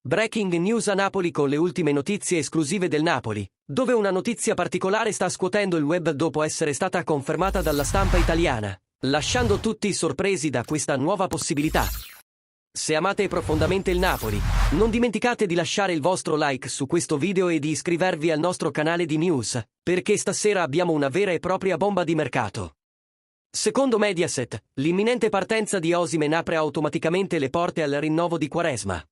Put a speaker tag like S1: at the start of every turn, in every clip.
S1: Breaking news a Napoli con le ultime notizie esclusive del Napoli, dove una notizia particolare sta scuotendo il web dopo essere stata confermata dalla stampa italiana, lasciando tutti sorpresi da questa nuova possibilità. Se amate profondamente il Napoli, non dimenticate di lasciare il vostro like su questo video e di iscrivervi al nostro canale di news, perché stasera abbiamo una vera e propria bomba di mercato. Secondo Mediaset, l'imminente partenza di Osimhen apre automaticamente le porte al rinnovo di Quaresma.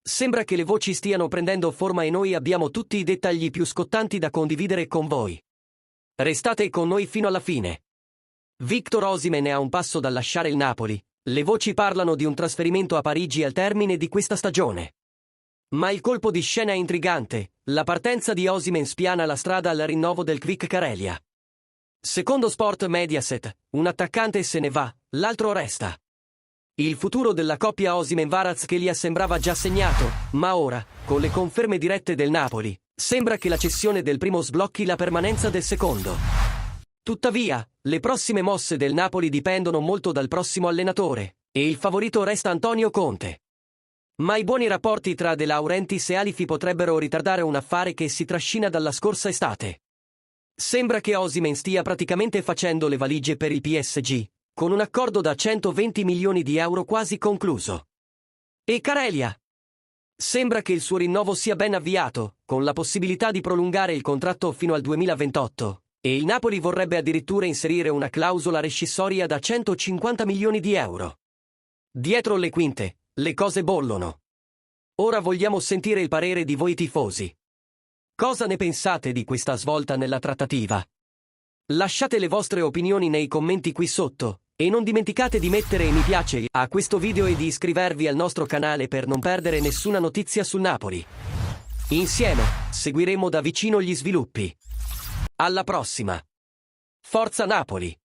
S1: Sembra che le voci stiano prendendo forma e noi abbiamo tutti i dettagli più scottanti da condividere con voi. Restate con noi fino alla fine. Victor Osimhen è a un passo dal lasciare il Napoli. Le voci parlano di un trasferimento a Parigi al termine di questa stagione. Ma il colpo di scena è intrigante. La partenza di Osimhen spiana la strada al rinnovo del Quick Karelia. Secondo Sport Mediaset, un attaccante se ne va, l'altro resta. Il futuro della coppia Osimhen-Kvaratskhelia sembrava già segnato, ma ora, con le conferme dirette del Napoli, sembra che la cessione del primo sblocchi la permanenza del secondo. Tuttavia, le prossime mosse del Napoli dipendono molto dal prossimo allenatore, e il favorito resta Antonio Conte. Ma i buoni rapporti tra De Laurentiis e Alifi potrebbero ritardare un affare che si trascina dalla scorsa estate. Sembra che Osimhen stia praticamente facendo le valigie per il PSG, con un accordo da 120 milioni di euro quasi concluso. E Karelia? Sembra che il suo rinnovo sia ben avviato, con la possibilità di prolungare il contratto fino al 2028, e il Napoli vorrebbe addirittura inserire una clausola rescissoria da 150 milioni di euro. Dietro le quinte, le cose bollono. Ora vogliamo sentire il parere di voi tifosi. Cosa ne pensate di questa svolta nella trattativa? Lasciate le vostre opinioni nei commenti qui sotto, e non dimenticate di mettere mi piace a questo video e di iscrivervi al nostro canale per non perdere nessuna notizia sul Napoli. Insieme, seguiremo da vicino gli sviluppi. Alla prossima! Forza Napoli!